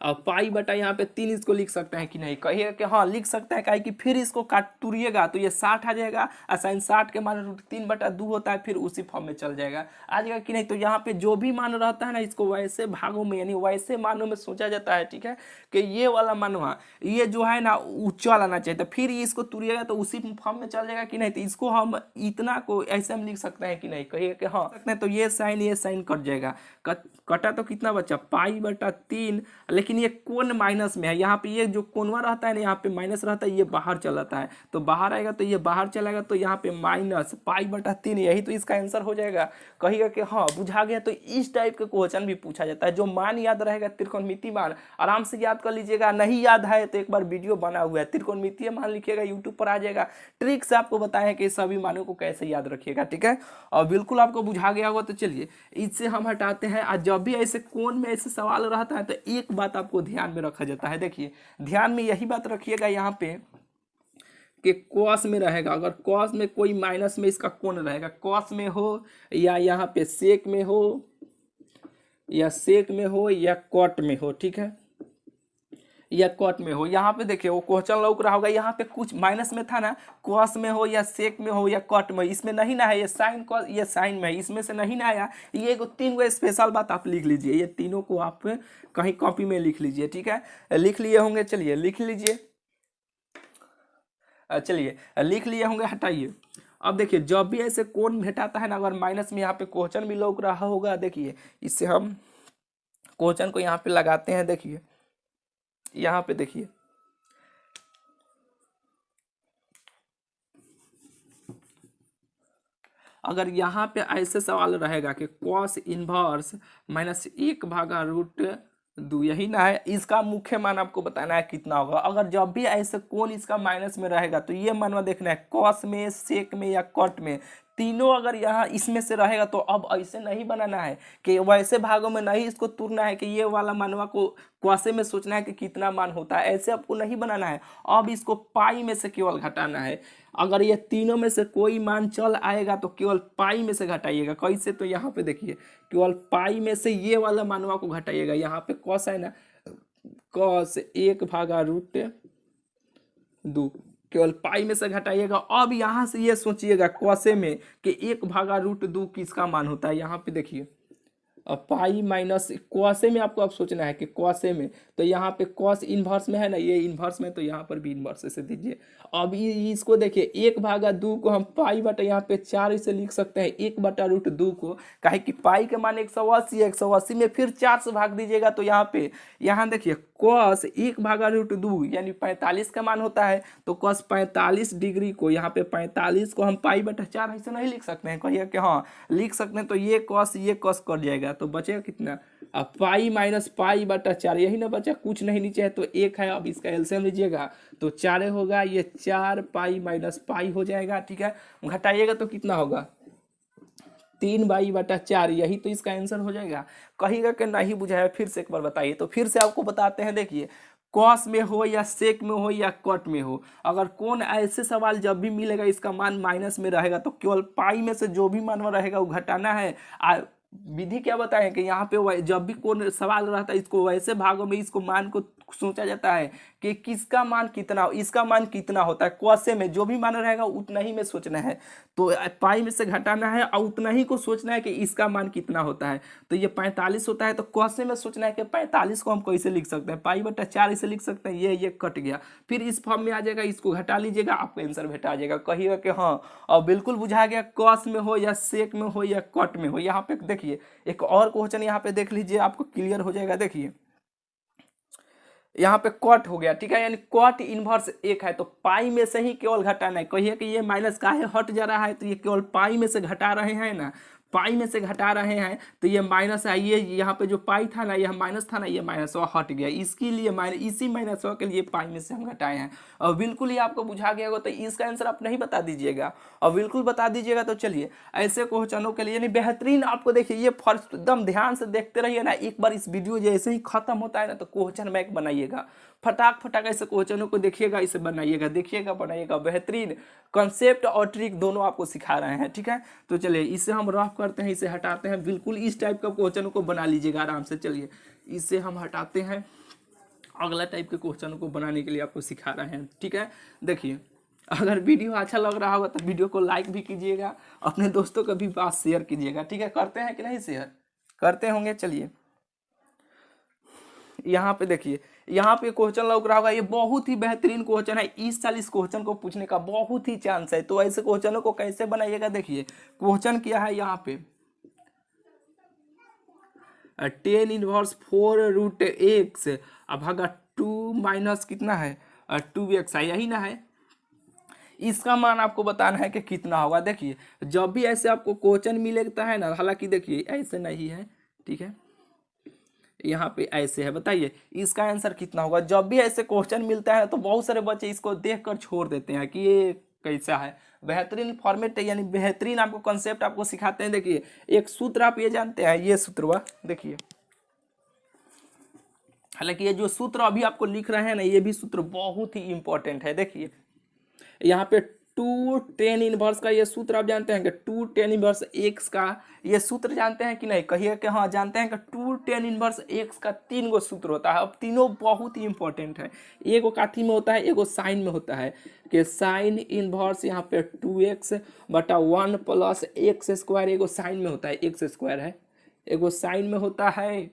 और पाई बटा यहाँ पे 3 इसको लिख सकते हैं कि नहीं, कहिएगा कि हाँ लिख सकते हैं, काहे कि फिर इसको काट तुरिएगा तो ये 60 आ जाएगा, और साइन 60 के मान √3/2 होता है, फिर उसी फॉर्म में चल जाएगा, आ जाएगा कि नहीं। तो यहाँ पे जो भी मान रहता है ना, इसको वैसे भागों में यानी वैसे मानों में सोचा जाता है, ठीक है, कि ये वाला मानवा ये जो है ना चल आना चाहिए, तो फिर इसको तुरिएगा तो उसी फॉर्म में चल जाएगा कि नहीं। तो इसको हम इतना को ऐसे हम लिख सकते हैं कि नहीं, कहिए कि हाँ सकते हैं। तो ये साइन कट जाएगा, कटा तो कितना बचा π/3, लेकिन ये कोण माइनस में है, यहाँ पे ये जो कोणवा रहता है ना यहाँ पे माइनस रहता है, ये बाहर चलाता है, तो बाहर आएगा तो ये बाहर चलेगा, तो यहाँ पे माइनस π/3, यही तो इसका आंसर हो जाएगा। कहिएगा कि हाँ बुझा गया। तो इस टाइप के क्वेश्चन भी पूछा जाता है, जो मान याद रहेगा त्रिकोणमितीय मान आराम से याद कर लीजिएगा, नहीं याद है तो एक बार वीडियो बना हुआ है त्रिकोणमितीय मान लिखिएगा, यूट्यूब पर आ जाएगा, ट्रिक से आपको बताएं कि सभी मानों को कैसे याद रखिएगा, ठीक है। और बिल्कुल आपको बुझा गया होगा। तो चलिए इससे हम हटाते हैं। आज जब भी ऐसे कोण में ऐसे सवाल रहता है तो एक बात आपको ध्यान में रखा जाता है, देखिए ध्यान में यही बात रखिएगा यहाँ पे कि कॉस में रहेगा, अगर कॉस में कोई माइनस में इसका कोण रहेगा, कॉस में हो या यहाँ पे सेक में हो या सेक में हो या कॉट में हो, ठीक है, या कॉट में हो। यहाँ पे देखिए वो क्वेश्चन लौक रहा होगा, यहाँ पे कुछ माइनस में था ना, कॉस में हो या सेक में हो या कॉट में, इसमें नहीं ना है, ये साइन कॉस ये साइन में है, इसमें से नहीं ना आया। ये 3 स्पेशल बात आप लिख लीजिए, ये तीनों को आप कहीं कॉपी में लिख लीजिए, ठीक है, लिख लिए होंगे, चलिए लिख लीजिए, चलिए लिख लिए होंगे, हटाइए। अब देखिए जब भी ऐसे कोण भेटाता है ना, अगर माइनस में यहाँ पे क्वेश्चन भी लौक रहा होगा, देखिए इससे हम क्वेश्चन को यहाँ पे लगाते हैं, देखिए यहाँ पे देखिए अगर यहाँ पे ऐसे सवाल रहेगा कि कॉस इनवर्स -1/√2, यही ना है, इसका मुख्य मान आपको बताना है कितना होगा। अगर जब भी ऐसे कोण इसका माइनस में रहेगा तो ये मानवा देखना है, कॉस में, सेक में या कॉट में, तीनों अगर यहाँ इसमें से रहेगा तो अब ऐसे नहीं बनाना है कि वैसे भागों में नहीं इसको तुरना है कि ये वाला मानवा को क्वासे में सोचना है कि कितना मान होता है, ऐसे आपको नहीं बनाना है। अब इसको पाई में से केवल घटाना है। अगर ये तीनों में से कोई मान चल आएगा तो केवल पाई में से घटाइएगा। कैसे? तो यहाँ पे देखिए केवल पाई में से ये वाला मानवा को घटाइएगा। यहाँ पे कॉस है ना, कॉस 1/√2 केवल पाई में से घटाइएगा। अब यहाँ से ये सोचिएगा क्वासे में कि 1/√2 किसका मान होता है। यहाँ पे देखिए पाई माइनस क्वासे में आपको अब सोचना है कि क्वासे में, तो यहाँ पे कॉस इनवर्स में है ना, ये इनवर्स में, तो यहाँ पर भी इनवर्स से दीजिए। अब इसको देखिए 1/2 को हम पाई बटा यहाँ पे 4 इसे लिख सकते हैं 1/√2 को, काहे कि पाई के मान 180 है, 180 में फिर 4 से भाग दीजिएगा तो यहाँ पे यहाँ देखिए कॉस 1/√2 यानी 45 का मान होता है। तो कॉस 45 डिग्री को यहाँ पे 45 को हम पाई बटा 4 ऐसे नहीं लिख सकते हैं, कहिए कि हाँ लिख सकते हैं। तो ये कॉस कट जाएगा तो बचेगा कितना, अब पाई माइनस पाई बटा 4, यही ना बचा, कुछ नहीं नीचे है तो 1 है। अब इसका एलसीएम लीजिएगा तो 4 होगा, ये 4 पाई माइनस पाई हो जाएगा, ठीक है। घटाइएगा तो कितना होगा 3/4, यही तो इसका आंसर हो जाएगा। कहिएगा कि नहीं बुझाया, फिर से एक बार बताइए। तो फिर से आपको बताते हैं, देखिए कॉस में हो या सेक में हो या कॉट में हो, अगर कौन ऐसे सवाल जब भी मिलेगा इसका मान माइनस में रहेगा तो केवल पाई में से जो भी मान रहेगा वो घटाना है। विधि क्या बताएं कि यहाँ पे जब भी कोई सवाल रहता है इसको वैसे भागों में इसको मान को सोचा जाता है कि किसका मान कितना, इसका मान कितना होता है। क्वासे में जो भी मान रहेगा उतना ही में सोचना है, तो पाई में से घटाना है और उतना ही को सोचना है कि इसका मान कितना होता है। तो ये 45 होता है, तो क्वासे में सोचना है कि 45 को हम कैसे लिख सकते हैं, पाई बटा 4 इसे लिख सकते हैं। ये कट गया, फिर इस फॉर्म में आ जाएगा, इसको घटा लीजिएगा, आपको आंसर भेटा जाएगा। कहिएगा कि हाँ और बिल्कुल बुझा गया, कॉस में हो या सेक में हो या कॉट में हो। यहाँ पे देखिए एक और क्वेश्चन यहाँ पे देख लीजिए, आपको क्लियर हो जाएगा। देखिए यहाँ पे कॉट हो गया, ठीक है, यानी कॉट इनवर्स 1 है तो पाई में से ही केवल घटाना है। कहिए कि ये माइनस का है हट जा रहा है, तो ये केवल पाई में से घटा रहे हैं ना, पाई में से घटा रहे हैं तो ये माइनस है। ये यहाँ पे जो पाई था ना, यह माइनस था ना, ये माइनस हट गया, इसके लिए इसी माइनस के लिए पाई में से हम घटाए हैं। और बिल्कुल ही आपको बुझा गया होगा, तो इसका आंसर आप नहीं बता दीजिएगा और बिल्कुल बता दीजिएगा। तो चलिए ऐसे क्वेश्चनों के लिए यानी बेहतरीन आपको देखिए ये फर्स्ट एकदम ध्यान से देखते रहिए ना। एक बार इस वीडियो जैसे ही खत्म होता है ना तो क्वेश्चन बैंक बनाइएगा, फटाक ऐसे क्वेश्चनों को देखिएगा, इसे बनाइएगा, देखिएगा बनाइएगा। बेहतरीन कंसेप्ट और ट्रिक दोनों आपको सिखा रहे हैं, ठीक है। तो चलिए इसे हम रफ करते हैं, इसे हटाते हैं। बिल्कुल इस टाइप का क्वेश्चन को बना लीजिएगा आराम से। चलिए इसे हम हटाते हैं, अगला टाइप के क्वेश्चन को बनाने के लिए आपको सिखा रहे हैं। ठीक है, देखिए अगर वीडियो अच्छा लग रहा होगा तो वीडियो को लाइक भी कीजिएगा, अपने दोस्तों को भी बात शेयर कीजिएगा। ठीक है, करते हैं कि नहीं शेयर, करते होंगे। चलिए यहाँ पे देखिए, यहाँ पे क्वेश्चन लग रहा होगा, ये बहुत ही बेहतरीन क्वेश्चन है, इस साल इस क्वेश्चन को पूछने का बहुत ही चांस है। तो ऐसे क्वेश्चनों को कैसे बनाइएगा, देखिए क्वेश्चन क्या है यहाँ पे, टेन इनवर्स 4√x भागा 2 माइनस कितना है 2x है, यही ना है। इसका मान आपको बताना है कि कितना होगा। देखिए जब भी ऐसे आपको क्वेश्चन मिलता है ना, हालांकि देखिए ऐसे नहीं है, ठीक है, यहाँ पे ऐसे है, बताइए इसका आंसर कितना होगा। जब भी ऐसे क्वेश्चन मिलता है तो बहुत सारे बच्चे इसको देखकर छोड़ देते हैं कि ये कैसा है। बेहतरीन फॉर्मेट है, यानी बेहतरीन आपको कॉन्सेप्ट आपको सिखाते हैं। देखिए एक सूत्र आप ये जानते हैं, ये सूत्र हुआ, देखिए हालांकि ये जो सूत्र अभी आपको लिख रहे हैं ना, ये भी सूत्र बहुत ही इंपॉर्टेंट है। देखिए यहाँ पे 2 tan इनवर्स का ये सूत्र आप जानते हैं कि 2 tan इनवर्स x का ये सूत्र जानते हैं कि नहीं, कहिए कि हाँ जानते हैं कि 2 tan इनवर्स x का 3 गो सूत्र होता है। अब तीनों बहुत ही इंपॉर्टेंट है, एगो काथी में होता है, एगो साइन में होता है कि साइन इनवर्स यहाँ पे 2x बटा 1 प्लस एक्स स्क्वायर, एगो साइन में होता है एक्स स्क्वायर है, एगो साइन में होता है,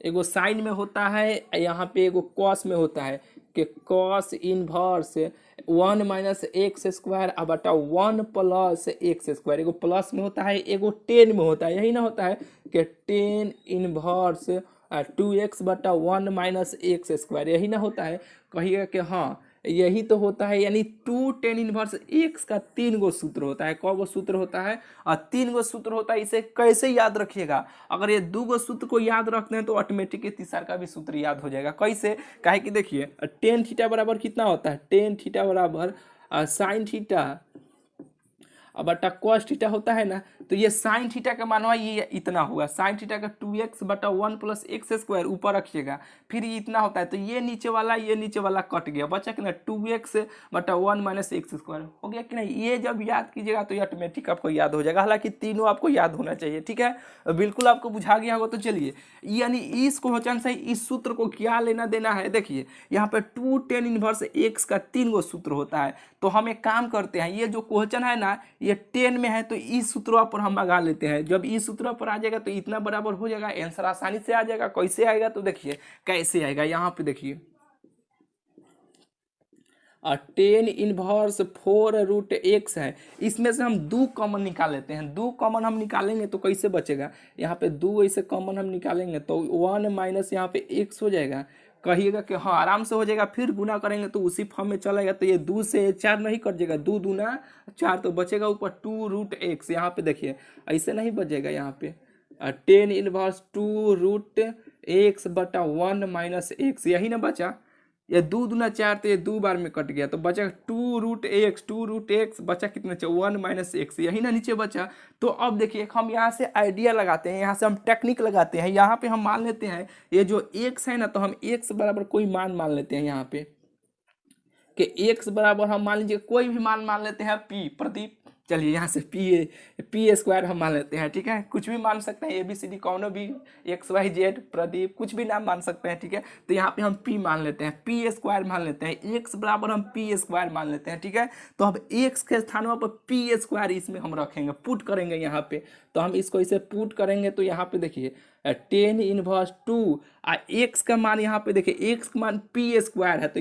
एगो साइन में होता है, यहाँ पे एगो कॉस में होता है कि cos inverse 1 minus x square बटा 1 प्लस एक्स स्क्वायर, एगो प्लस में होता है, एगो टेन में होता है, यही ना होता है कि टेन इनवर्स 2x बटा 1 माइनस एक्स स्क्वायर, यही ना होता है। कहिएगा कि हाँ यही तो होता है, यानी 2 tan इनवर्स x का 3 गो सूत्र होता है। कौ गो सूत्र होता है, और 3 गो सूत्र होता है। इसे कैसे याद रखिएगा, अगर ये 2 गो सूत्र को याद रखते हैं तो ऑटोमेटिक तीसरा का भी सूत्र याद हो जाएगा। कैसे, काहे कि देखिए टेन थीटा बराबर कितना होता है, टेन थीटा बराबर साइन थीटा बटा कॉस थीटा होता है ना, तो ये साइन थीटा का मान ये इतना होगा, साइन थीटा का 2x बटा 1 प्लस एक्स स्क्वायर ऊपर रखिएगा, फिर ये इतना होता है, तो ये नीचे वाला कट गया, बचा कि ना 2x बटा 1 माइनस एक्स स्क्वायर हो गया कि नहीं। ये जब याद कीजिएगा तो ये ऑटोमेटिक आपको याद हो जाएगा, हालांकि तीनों आपको याद होना चाहिए। ठीक है, बिल्कुल आपको बुझा गया होगा। तो चलिए, यानी इस क्वेश्चन से इस सूत्र को क्या लेना देना है, देखिए यहाँ पे 2 tan इनवर्स x का 3 गो सूत्र होता है। तो हम एक काम करते हैं, ये जो क्वेश्चन है ना ये 10 में है, तो इस सूत्रों पर हम लगा लेते हैं। जब इस सूत्र पर आ जाएगा तो इतना बराबर हो जाएगा, आंसर आसानी से आ जाएगा। कैसे आएगा, तो देखिए कैसे आएगा, यहाँ पे देखिए 10 इनवर्स 4√x है, इसमें से हम 2 कॉमन निकाल लेते हैं। 2 कॉमन हम निकालेंगे तो कैसे बचेगा, यहाँ पे 2 ऐसे कॉमन हम निकालेंगे तो 1 माइनस यहाँ पे x हो जाएगा। कहिएगा कि हाँ आराम से हो जाएगा, फिर गुना करेंगे तो उसी फॉर्म में चलेगा, तो ये 2 से 4 नहीं कट जाएगा, 2 दूना 4, तो बचेगा ऊपर 2√x। यहाँ पे देखिए ऐसे नहीं बचेगा, यहाँ पे 10 इनवर्स 2√x बटा 1 माइनस एक्स, यही ना बचा, ये 2 दूना 4, तो ये 2 बार में कट गया, तो बचा 2√x बचा कितना, 1 माइनस एक्स, यही ना नीचे बचा। तो अब देखिए हम यहाँ से आइडिया लगाते हैं, यहाँ से हम टेक्निक लगाते हैं। यहाँ पे हम मान लेते हैं ये जो x है ना, तो हम x बराबर कोई मान लेते हैं यहाँ पे कि x बराबर हम मान लीजिए कोई भी मान लेते हैं p, प्रदीप, चलिए यहाँ से पी स्क्वायर हम मान लेते हैं। ठीक है, कुछ भी मान सकते हैं, ABCD कौनो भी XYZ, प्रदीप, कुछ भी नाम मान सकते हैं। ठीक है, तो यहाँ पे हम p मान लेते हैं, पी स्क्वायर मान लेते हैं, x बराबर हम पी स्क्वायर मान लेते हैं। ठीक है, तो अब x के स्थानों पर पी स्क्वायर इसमें हम रखेंगे, पुट करेंगे यहाँ पे, तो हम इसको इसे पुट करेंगे तो यहाँ पे देखिए 10 इनवर्स 2 x का मान, यहाँ पे देखिए x का मान पी स्क्वायर है, तो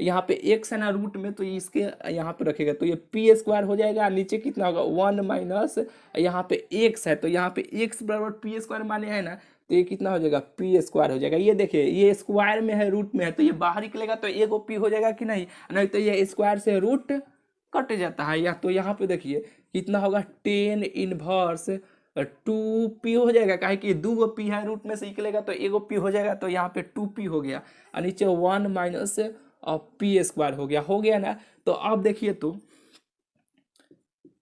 यहाँ पे x है ना रूट में, तो इसके यहाँ पे रखेगा तो ये पी स्क्वायर हो जाएगा। नीचे कितना होगा 1 माइनस यहाँ पे x है, तो यहाँ पे x बराबर पी स्क्वायर माने है ना, तो ये कितना हो जाएगा पी स्क्वायर हो जाएगा। ये देखिए ये स्क्वायर में है, रूट में है, तो ये बाहर निकलेगा तो एगो पी हो जाएगा कि नहीं, नहीं तो ये स्क्वायर से रूट कट जाता है। या तो यहाँ पे देखिए कितना होगा 10 इनवर्स 2p हो जाएगा, काहे कि 2 गो p है, रूट में से निकलेगा तो एगो p हो जाएगा, तो यहाँ पे 2p हो गया, और नीचे 1 माइनस और पी स्क्वायर हो गया ना। तो अब देखिए तो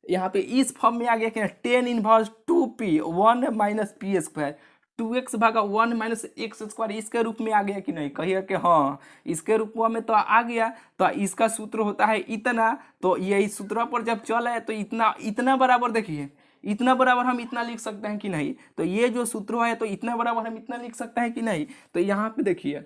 यहाँ पे इस फॉर्म में आ गया कि 10 inverse 2p 1 minus P square, 2x भागा 1 माइनस एक्स स्क्वायर, इसके रूप में आ गया कि नहीं, कहिए कि हाँ इसके रूप में तो आ गया। तो इसका सूत्र होता है इतना, तो ये इस सूत्र पर जब चल है तो इतना बराबर देखिए इतना बराबर हम इतना लिख सकते हैं कि नहीं, तो ये जो सूत्र है तो इतना बराबर हम इतना लिख सकते हैं कि नहीं। तो यहाँ पे देखिए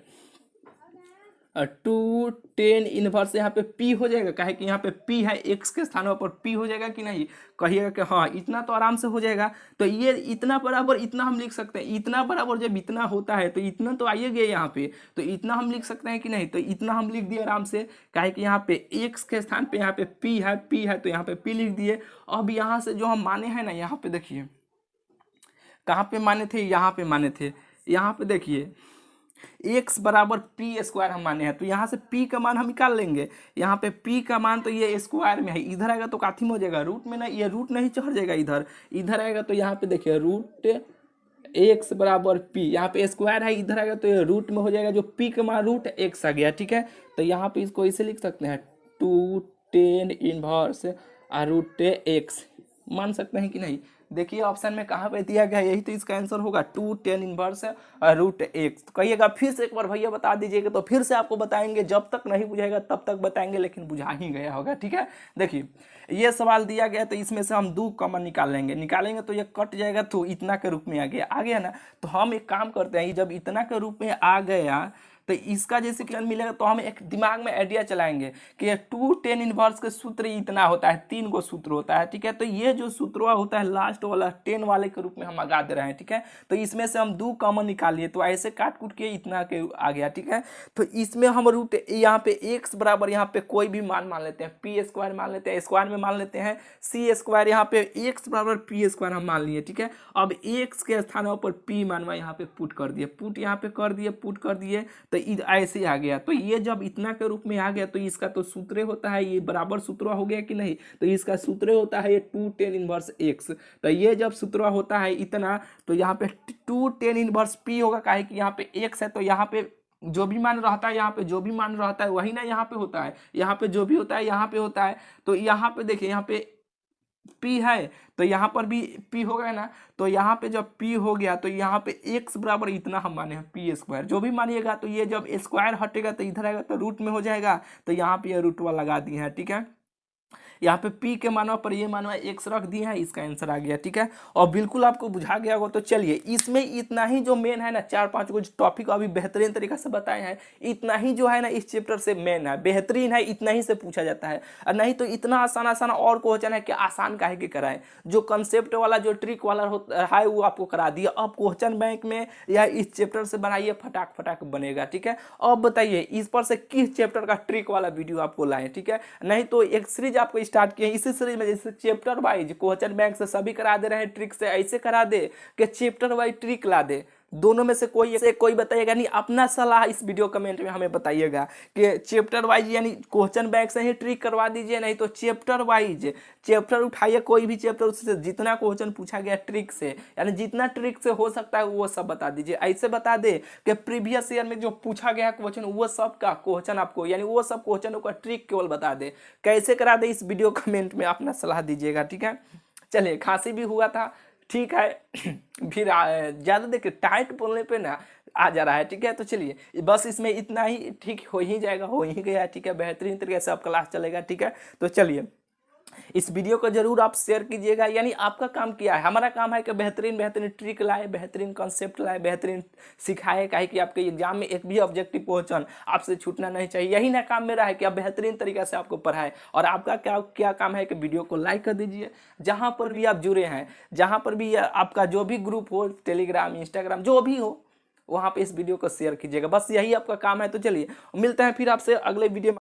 2 tan इनवर्स यहाँ पे p हो जाएगा, काहे कि यहाँ पे p है, x के स्थानों पर p हो जाएगा कि नहीं, कहिएगा कि हाँ इतना तो आराम से हो जाएगा। तो ये इतना बराबर इतना हम लिख सकते हैं, इतना बराबर जब इतना होता है तो इतना तो आइए गया यहाँ पे, तो इतना हम लिख सकते हैं कि नहीं, तो इतना हम लिख दिए आराम से, काहे कि यहाँ पे x के स्थान पे यहाँ पे p है तो यहाँ पे p लिख दिए। अब यहाँ से जो हम माने हैं ना, यहाँ पे देखिए कहाँ पे माने थे, यहाँ पे माने थे, यहाँ पे देखिए x बराबर पी स्क्वायर हम माने हैं, तो यहाँ से p का मान हम निकाल लेंगे। यहाँ पे p का मान तो ये स्क्वायर में है, इधर आएगा तो काथी में हो जाएगा, रूट में ना, ये रूट नहीं चढ़ जाएगा, इधर इधर आएगा तो यहाँ पे देखिए रूट x बराबर p, यहाँ पे स्क्वायर है, इधर आएगा तो ये रूट में हो जाएगा, जो p का मान रूट x आ गया। ठीक है, तो यहाँ पे इसको इसे लिख सकते हैं 2 tan इनवर्स रूट x, मान सकते हैं कि नहीं। देखिए ऑप्शन में कहाँ पे दिया गया है, यही तो इसका आंसर होगा 2 tan इनवर्स रूट x। तो कहिएगा फिर से एक बार भैया बता दीजिएगा, तो फिर से आपको बताएंगे, जब तक नहीं बुझाएगा तब तक बताएंगे, लेकिन बुझा ही गया होगा। ठीक है, देखिए ये सवाल दिया गया तो इसमें से हम 2 कॉमन निकालेंगे तो ये कट जाएगा, तो इतना के रूप में आ गया ना। तो हम एक काम करते हैं, जब इतना के रूप में आ गया तो इसका जैसे क्वेश्चन मिलेगा तो हम एक दिमाग में आइडिया चलाएंगे कि 2 tan इनवर्स के सूत्र इतना होता है, 3 गो सूत्र होता है। ठीक है, तो ये जो सूत्र होता है लास्ट वाला 10 वाले के रूप में हम लगा दे रहे हैं। ठीक है, तो इसमें से हम 2 कॉमन निकालिए, तो ऐसे काट कूट के इतना के आ गया। ठीक है, तो इसमें हम रूट यहाँ पे x बराबर यहाँ पे कोई भी मान लेते हैं, पी स्क्वायर मान लेते हैं, स्क्वायर में मान लेते हैं सी स्क्वायर, यहाँ पे x बराबर पी स्क्वायर हम मान लिए। ठीक है, अब x के स्थानों पर p मानवा यहाँ पे पुट कर दिए, पुट यहाँ पे कर दिए, तो ऐसे आ गया। तो ये जब इतना के रूप में आ गया तो इसका तो सूत्र होता है, ये बराबर सूत्र हो गया कि नहीं, तो इसका सूत्र होता है ये 2 tan इनवर्स x। तो ये जब सूत्र होता है इतना, तो यहाँ पे 2 tan इनवर्स p होगा, काहे कि यहाँ पे x है, तो यहाँ पे जो भी मान रहता है, यहाँ पे जो भी मान रहता है वही ना यहाँ पे होता है, यहाँ पे जो भी होता है यहाँ पे होता है। तो यहाँ पे देखिए यहाँ पे p है तो यहाँ पर भी p होगा ना, तो यहाँ पे जब p हो गया तो यहाँ पे x बराबर इतना हम माने हैं p स्क्वायर, जो भी मानिएगा, तो ये जब स्क्वायर हटेगा तो इधर आएगा तो रूट में हो जाएगा, तो यहाँ पे ये रूट वाला लगा दिए हैं। ठीक है, यहाँ पे p के मानवा पर ये मानवा x रख दिए हैं, इसका आंसर आ गया। ठीक है, और बिल्कुल आपको बुझा गया होगा। तो चलिए इसमें इतना ही जो मेन है ना, 4-5 को टॉपिक अभी बेहतरीन तरीके से बताए हैं, इतना ही जो है ना इस चैप्टर से मेन है, बेहतरीन है, इतना ही से पूछा जाता है। और नहीं तो इतना आसान और क्वेश्चन है कि आसान काहे के कराएं, जो कंसेप्ट वाला जो ट्रिक वाला होता है वो आपको करा दिया। अब क्वेश्चन बैंक में या इस चैप्टर से बनाइए, फटाक बनेगा। ठीक है, अब बताइए इस पर से किस चैप्टर का ट्रिक वाला वीडियो आपको लाएं। ठीक है, नहीं तो एक सीरीज आपको स्टार्ट किए, इसी सीरीज में जैसे चैप्टर वाइज क्वेश्चन बैंक से सभी करा दे रहे हैं, ट्रिक से ऐसे करा दे कि चैप्टर वाइज ट्रिक ला दे। दोनों में से कोई बताइएगा नहीं, अपना सलाह इस वीडियो कमेंट में हमें बताइएगा कि चैप्टर वाइज यानी क्वेश्चन बैंक से ही ट्रिक करवा दीजिए, नहीं तो चैप्टर वाइज चैप्टर उठाइए, कोई भी चैप्टर, उससे जितना क्वेश्चन पूछा गया ट्रिक से, यानी जितना ट्रिक से हो सकता है वो सब बता दीजिए। ऐसे बता दे कि प्रीवियस ईयर में जो पूछा गया क्वेश्चन वो सब का क्वेश्चन आपको, यानी वो सब क्वेश्चनों का ट्रिक केवल बता दे। कैसे करा दे इस वीडियो कमेंट में अपना सलाह दीजिएगा। ठीक है, चलिए खांसी भी हुआ था, ठीक है फिर ज़्यादा देखिए टाइट बोलने पे ना आ जा रहा है। ठीक है, तो चलिए बस इसमें इतना ही, ठीक हो ही जाएगा, हो ही गया। ठीक है, बेहतरीन तरीके से अब क्लास चलेगा। ठीक है, तो चलिए इस वीडियो को जरूर आप शेयर कीजिएगा, यानी आपका काम क्या है, हमारा काम है कि बेहतरीन ट्रिक लाए, बेहतरीन कॉन्सेप्ट लाए, बेहतरीन सिखाए, काहे कि आपके एग्जाम में एक भी ऑब्जेक्टिव क्वेश्चन आपसे छूटना नहीं चाहिए। यही ना काम मेरा है कि आप बेहतरीन तरीके से आपको पढ़ाए, और आपका क्या काम है कि वीडियो को लाइक कर दीजिए, जहाँ पर भी आप जुड़े हैं, जहाँ पर भी आपका जो भी ग्रुप हो, टेलीग्राम, इंस्टाग्राम, जो भी हो, वहाँ पे इस वीडियो को शेयर कीजिएगा। बस यही आपका काम है। तो चलिए मिलते हैं फिर आपसे अगले वीडियो में।